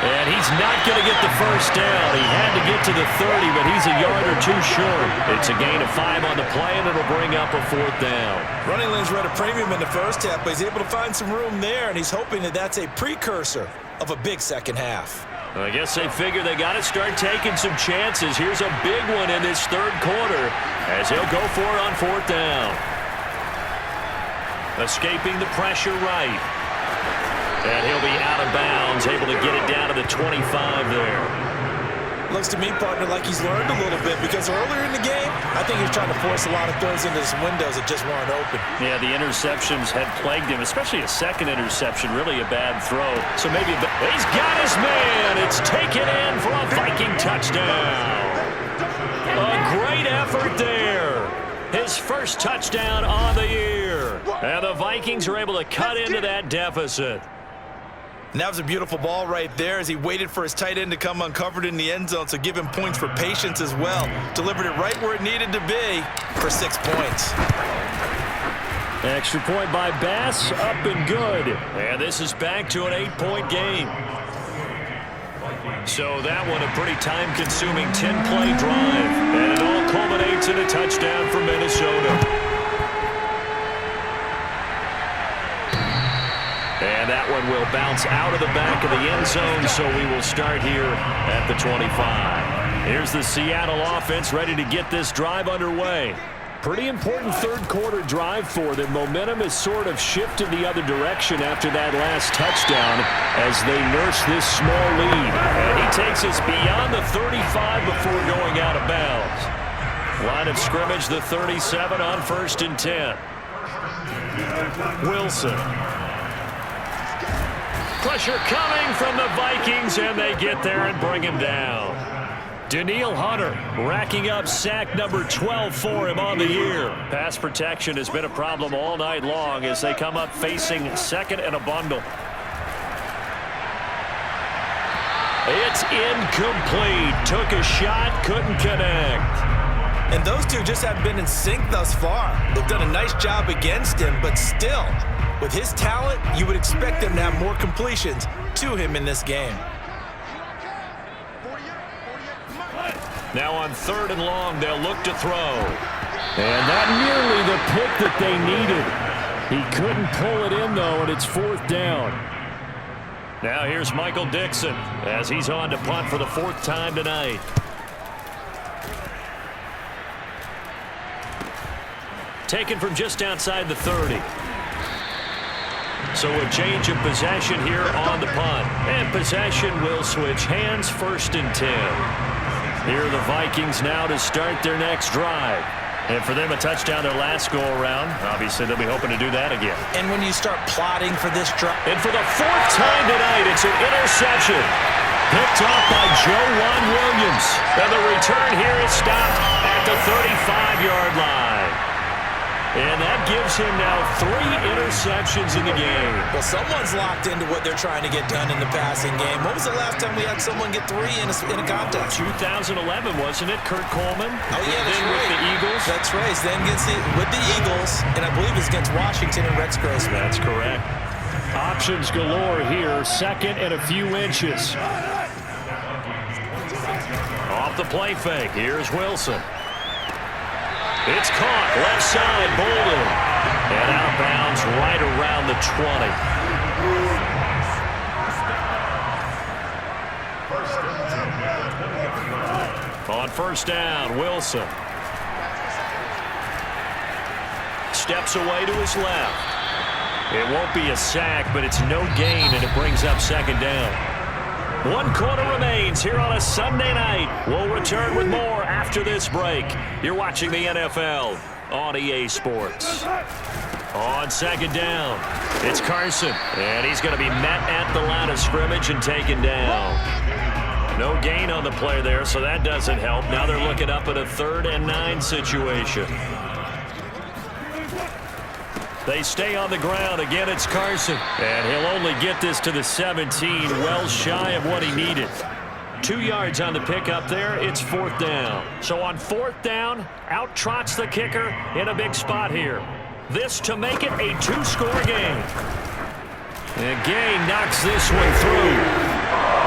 And he's not going to get the first down. He had to get to the 30, but he's a yard or 2 short. It's a gain of 5 on the play, and it'll bring up a 4th down. Running lanes were at a premium in the first half, but he's able to find some room there, and he's hoping that that's a precursor of a big second half. I guess they figure they got to start taking some chances. Here's a big one in this 3rd quarter as he'll go for it on 4th down. Escaping the pressure right. And he'll be out of bounds, able to get it down to the 25 there. Looks to me, partner, like he's learned a little bit because earlier in the game, I think he was trying to force a lot of throws into some windows that just weren't open. Yeah, the interceptions had plagued him, especially a second interception, really a bad throw. So maybe he's got his man. It's taken in for a Viking touchdown. A great effort there. His first touchdown on the year. And the Vikings are able to cut into that deficit. And that was a beautiful ball right there as he waited for his tight end to come uncovered in the end zone, so give him points for patience as well. Delivered it right where it needed to be for 6 points. Extra point by Bass, up and good. And this is back to an 8-point game. So that one a pretty time-consuming 10-play drive. And it all culminates in a touchdown for Minnesota. And that one will bounce out of the back of the end zone, so we will start here at the 25. Here's the Seattle offense ready to get this drive underway. Pretty important third-quarter drive for them. Momentum has sort of shifted the other direction after that last touchdown as they nurse this small lead. And he takes us beyond the 35 before going out of bounds. Line of scrimmage, the 37 on 1st and 10. Wilson. Pressure coming from the Vikings, and they get there and bring him down. Danielle Hunter racking up sack number 12 for him on the year. Pass protection has been a problem all night long as they come up facing second and a bundle. It's incomplete. Took a shot, couldn't connect. And those two just have been in sync thus far. They've done a nice job against him, but still, with his talent, you would expect them to have more completions to him in this game. Now on 3rd and long, they'll look to throw. And that nearly the pick that they needed. He couldn't pull it in, though, and it's 4th down. Now here's Michael Dixon as he's on to punt for the 4th time tonight. Taken from just outside the 30. So a change of possession here on the punt. And possession will switch hands, 1st and 10. Here are the Vikings now to start their next drive. And for them, a touchdown their last go-around. Obviously, they'll be hoping to do that again. And when you start plotting for this drive. And for the 4th time tonight, it's an interception. Picked off by Joe Williams. And the return here is stopped at the 35-yard line. And that gives him now 3 interceptions in the game. Well, someone's locked into what they're trying to get done in the passing game. When was the last time we had someone get 3 in a contest? 2011, wasn't it? Kurt Coleman? Oh, yeah, that's right. With the Eagles? That's right. Then with the Eagles, and I believe it's against Washington and Rex Grossman. That's correct. Options galore here. 2nd and a few inches. Off the play fake. Here's Wilson. It's caught, left side, Bolden. And out of bounds right around the 20. On 1st down, Wilson. Steps away to his left. It won't be a sack, but it's no gain, and it brings up 2nd down. 1 quarter remains here on a Sunday night. We'll return with more after this break. You're watching the NFL on EA Sports. On 2nd down, it's Carson, and he's going to be met at the line of scrimmage and taken down. No gain on the play there, so that doesn't help. Now they're looking up at a 3rd and 9 situation. They stay on the ground. Again, it's Carson. And he'll only get this to the 17, well shy of what he needed. 2 yards on the pickup there. It's 4th down. So on 4th down, out trots the kicker in a big spot here. This to make it a 2-score game. And Gay knocks this one through.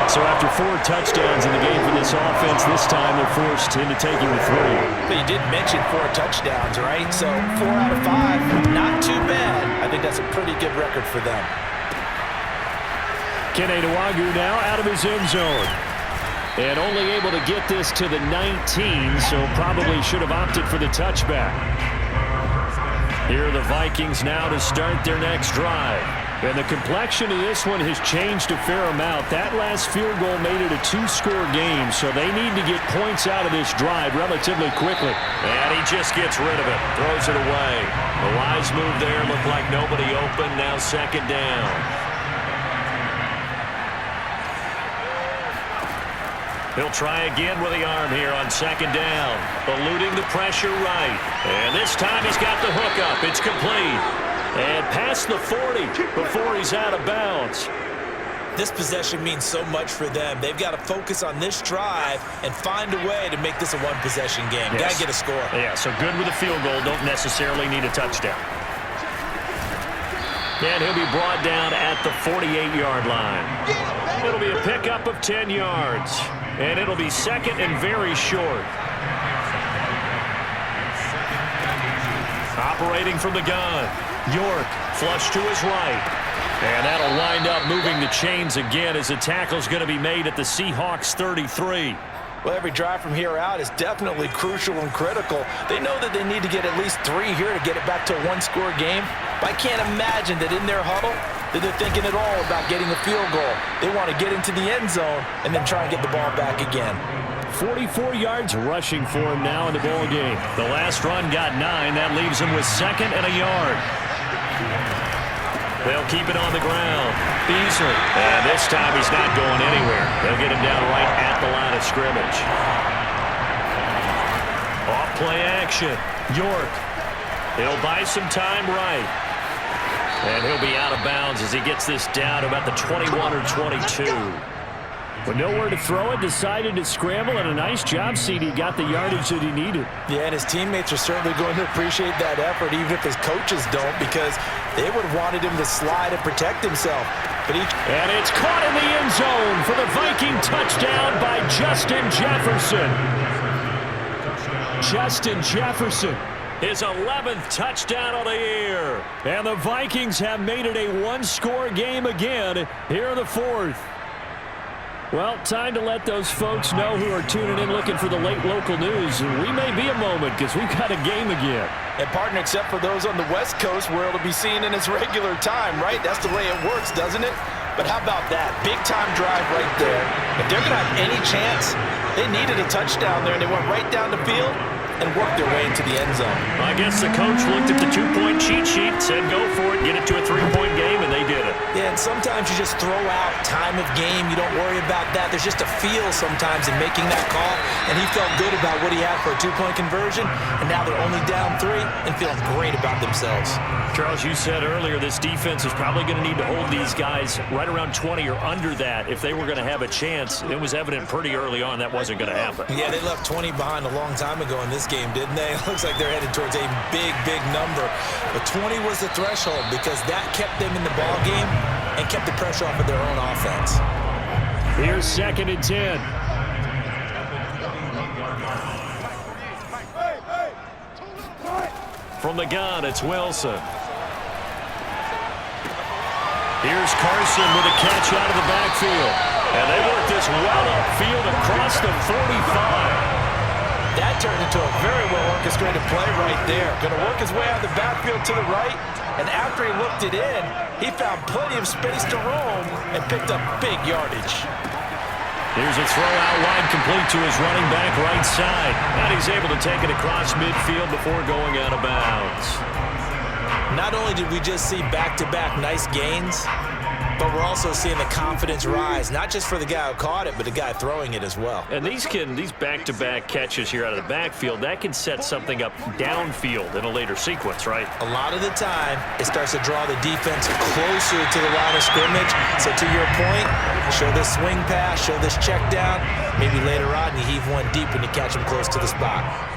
So after 4 touchdowns in the game for this offense, this time they're forced into taking the 3. But you did mention 4 touchdowns, right? So 4 out of 5, not too bad. I think that's a pretty good record for them. Kene Nwangwu now out of his end zone. And only able to get this to the 19, so probably should have opted for the touchback. Here are the Vikings now to start their next drive. And the complexion of this one has changed a fair amount. That last field goal made it a 2-score game, so they need to get points out of this drive relatively quickly. And he just gets rid of it, throws it away. The wise move there, looked like nobody open, now 2nd down. He'll try again with the arm here on second down. Eluding the pressure right. And this time he's got the hook up. It's complete. And past the 40 before he's out of bounds. This possession means so much for them. They've got to focus on this drive and find a way to make this a one-possession game. Yes. Got to get a score. Yeah, so good with a field goal. Don't necessarily need a touchdown. And he'll be brought down at the 48-yard line. It'll be a pickup of 10 yards. And it'll be second and very short. Operating from the gun. York flush to his right. And that'll wind up moving the chains again as the tackle's going to be made at the Seahawks 33. Well, every drive from here out is definitely crucial and critical. They know that they need to get at least 3 here to get it back to a one-score game. But I can't imagine that in their huddle that they're thinking at all about getting a field goal. They want to get into the end zone and then try and get the ball back again. 44 yards rushing for him now in the ball game. The last run got 9. That leaves him with second and a yard. They'll keep it on the ground. Beasley. And this time he's not going anywhere. They'll get him down right at the line of scrimmage. Off play action. York. He'll buy some time right. And he'll be out of bounds as he gets this down to about the 21 or 22. With nowhere to throw it, decided to scramble, and a nice job, CD. Got the yardage that he needed. Yeah, and his teammates are certainly going to appreciate that effort, even if his coaches don't, because they would have wanted him to slide and protect himself. But and it's caught in the end zone for the Viking touchdown by Justin Jefferson. Justin Jefferson, his 11th touchdown of the year. And the Vikings have made it a one-score game again here in the fourth. Well, time to let those folks know who are tuning in looking for the late local news. We may be a moment because we've got a game again. And, partner, except for those on the West Coast where it'll be seen in its regular time, right? That's the way it works, doesn't it? But how about that? Big-time drive right there. If they're going to have any chance, they needed a touchdown there, and they went right down the field and worked their way into the end zone. I guess the coach looked at the two-point cheat sheet, said go for it, get it to a three-point game, and they did it. Yeah, and sometimes you just throw out time of game. You don't worry about that. There's just a feel sometimes in making that call, and he felt good about what he had for a two-point conversion, and now they're only down 3 and feeling great about themselves. Charles, you said earlier this defense is probably going to need to hold these guys right around 20 or under that if they were going to have a chance. It was evident pretty early on that wasn't going to happen. Yeah, they left 20 behind a long time ago in this game, didn't they? It looks like they're headed towards a big, big number. But 20 was the threshold because that kept them in the ball game and kept the pressure off of their own offense. Here's second and 10. From the gun, it's Wilson. Here's Carson with a catch out of the backfield. And they work this well upfield across the 45. That turned into a very well-orchestrated play right there. Going to work his way out of the backfield to the right, and after he looked it in, he found plenty of space to roam and picked up big yardage. Here's a throw out wide complete to his running back right side. And he's able to take it across midfield before going out of bounds. Not only did we just see back-to-back nice gains, but we're also seeing the confidence rise, not just for the guy who caught it, but the guy throwing it as well. And these back-to-back catches here out of the backfield, that can set something up downfield in a later sequence, right? A lot of the time, it starts to draw the defense closer to the line of scrimmage. So to your point, show this swing pass, show this check down. Maybe later on, you heave one deep when you catch him close to the spot.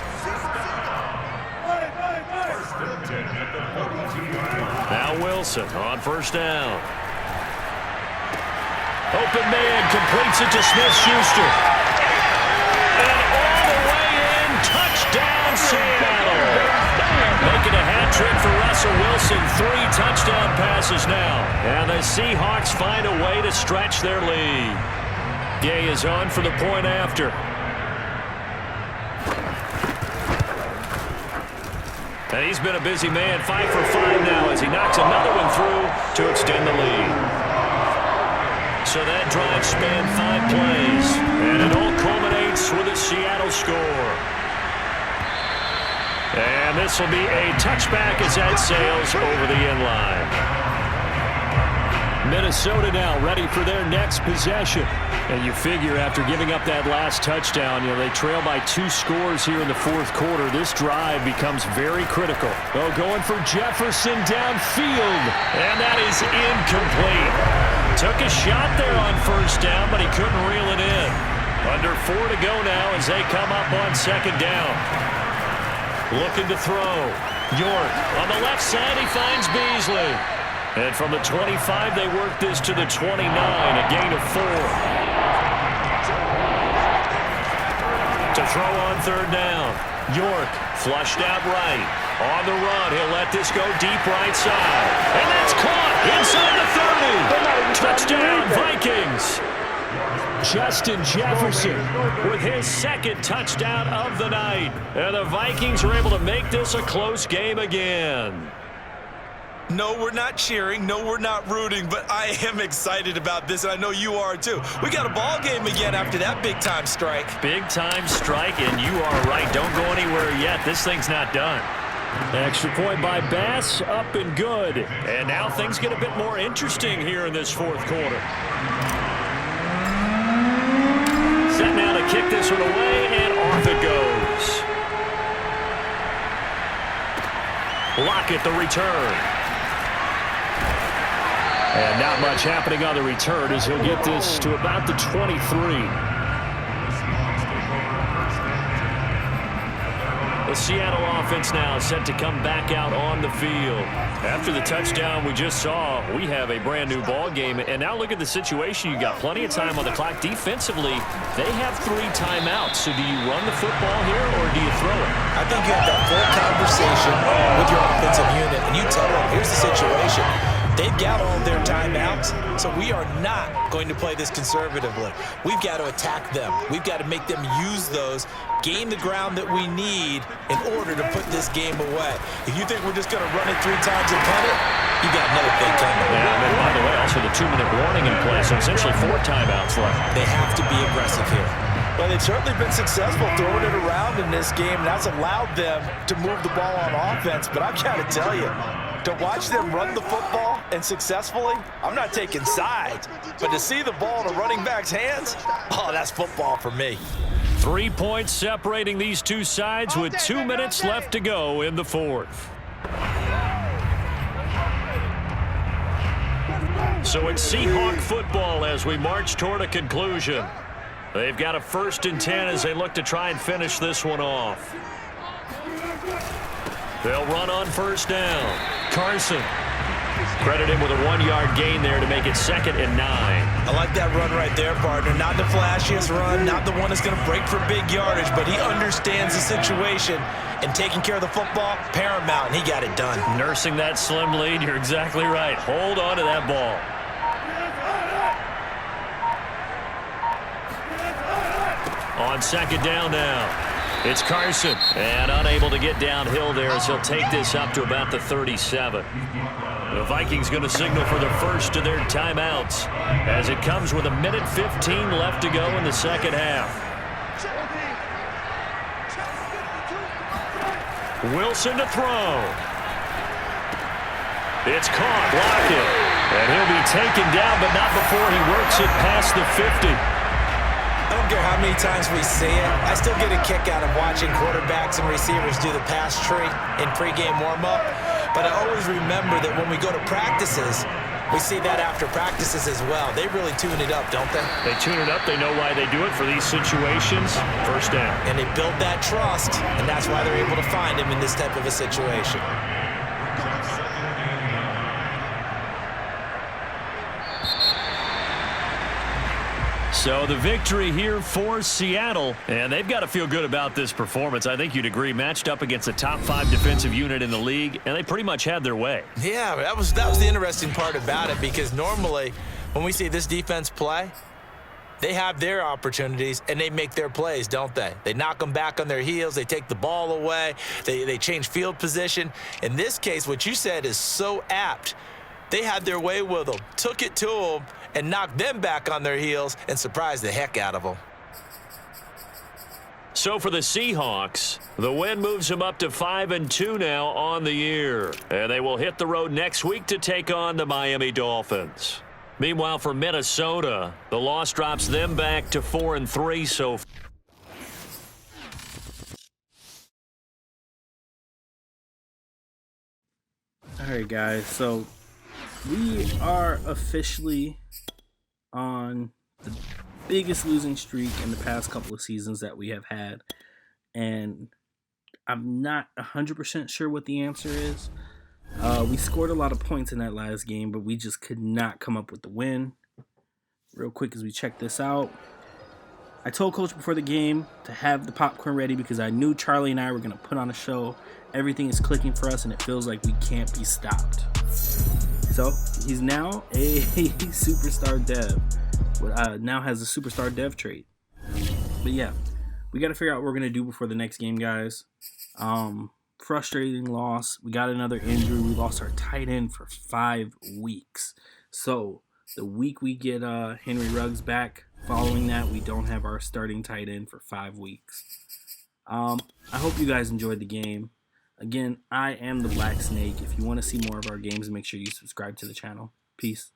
Now Wilson on first down. Open man completes it to Smith-Schuster. And all the way in, touchdown Seattle. Making a hat trick for Russell Wilson. 3 touchdown passes now. And the Seahawks find a way to stretch their lead. Gay is on for the point after. And he's been a busy man, 5 for 5 now as he knocks another one through to extend the lead. So that drive spanned 5 plays, and it all culminates with a Seattle score. And this will be a touchback as that sails over the end line. Minnesota now ready for their next possession. And you figure after giving up that last touchdown, they trail by 2 scores here in the fourth quarter. This drive becomes very critical. Oh, going for Jefferson downfield. And that is incomplete. Took a shot there on first down, but he couldn't reel it in. Under 4 to go now as they come up on second down. Looking to throw. York on the left side, he finds Beasley. And from the 25, they work this to the 29, a gain of 4. To throw on third down. York flushed out right. On the run, he'll let this go deep right side. And that's caught inside the 30. Touchdown, Vikings. Justin Jefferson with his second touchdown of the night. And the Vikings are able to make this a close game again. No, we're not cheering. No, we're not rooting, but I am excited about this, and I know you are too. We got a ball game again after that big-time strike. Big-time strike, and you are right. Don't go anywhere yet. This thing's not done. Extra point by Bass, up and good. And now things get a bit more interesting here in this fourth quarter. Set now to kick this one away, and off it goes. Lockett the return. And not much happening on the return as he'll get this to about the 23. The Seattle offense now set to come back out on the field. After the touchdown we just saw, we have a brand new ball game. And now look at the situation. You got plenty of time on the clock. Defensively, they have 3 timeouts. So do you run the football here or do you throw it? I think you have that full conversation with your offensive unit, and you tell them, here's the situation. They've got all their timeouts, so we are not going to play this conservatively. We've got to attack them. We've got to make them use those, gain the ground that we need in order to put this game away. If you think we're just going to run it 3 times and punt it, you got another thing coming. Yeah, and then, by the way, also the 2-minute warning in play, so essentially 4 timeouts left. They have to be aggressive here. Well, they've certainly been successful throwing it around in this game, and that's allowed them to move the ball on offense. But I've got to tell you, to watch them run the football and successfully, I'm not taking sides, but to see the ball in a running back's hands, oh, that's football for me. 3 points separating these two sides with 2 minutes left to go in the fourth. So it's Seahawk football as we march toward a conclusion. They've got a 1st and 10 as they look to try and finish this one off. They'll run on first down. Carson. Credit him with a 1-yard gain there to make it 2nd and 9. I like that run right there, partner. Not the flashiest run, not the one that's going to break for big yardage, but he understands the situation, and taking care of the football, paramount, and he got it done. Nursing that slim lead, you're exactly right. Hold on to that ball. On second down now. It's Carson, and unable to get downhill there as he'll take this up to about the 37. The Vikings going to signal for the first of their timeouts as it comes with 1:15 left to go in the second half. Wilson to throw. It's caught, Lockett, and he'll be taken down, but not before he works it past the 50. I don't care how many times we see it. I still get a kick out of watching quarterbacks and receivers do the pass tree in pregame warm-up. But I always remember that when we go to practices, we see that after practices as well. They really tune it up, don't they? They tune it up. They know why they do it for these situations. First down. And they build that trust, and that's why they're able to find him in this type of a situation. So the victory here for Seattle, and they've got to feel good about this performance. I think you'd agree, matched up against a top 5 defensive unit in the league, and they pretty much had their way. Yeah, that was the interesting part about it, because normally when we see this defense play, they have their opportunities and they make their plays, don't they? They knock them back on their heels. They take the ball away. They change field position. In this case, what you said is so apt. They had their way with them, took it to them, and knocked them back on their heels and surprised the heck out of them. So for the Seahawks, the win moves them up to 5-2 now on the year. And they will hit the road next week to take on the Miami Dolphins. Meanwhile, for Minnesota, the loss drops them back to 4-3 so far. Alright guys, so we are officially on the biggest losing streak in the past couple of seasons that we have had, and I'm not 100% sure what the answer is. We scored a lot of points in that last game, but we just could not come up with the win. Real quick as we check this out, I told Coach before the game to have the popcorn ready because I knew Charlie and I were going to put on a show. Everything is clicking for us and it feels like we can't be stopped. So he's now a superstar dev. Now has a superstar dev trait. But yeah, we got to figure out what we're going to do before the next game, guys. Frustrating loss. We got another injury. We lost our tight end for 5 weeks. So the week we get Henry Ruggs back, following that, we don't have our starting tight end for 5 weeks. I hope you guys enjoyed the game. Again, I am the Black Snake. If you want to see more of our games, make sure you subscribe to the channel. Peace.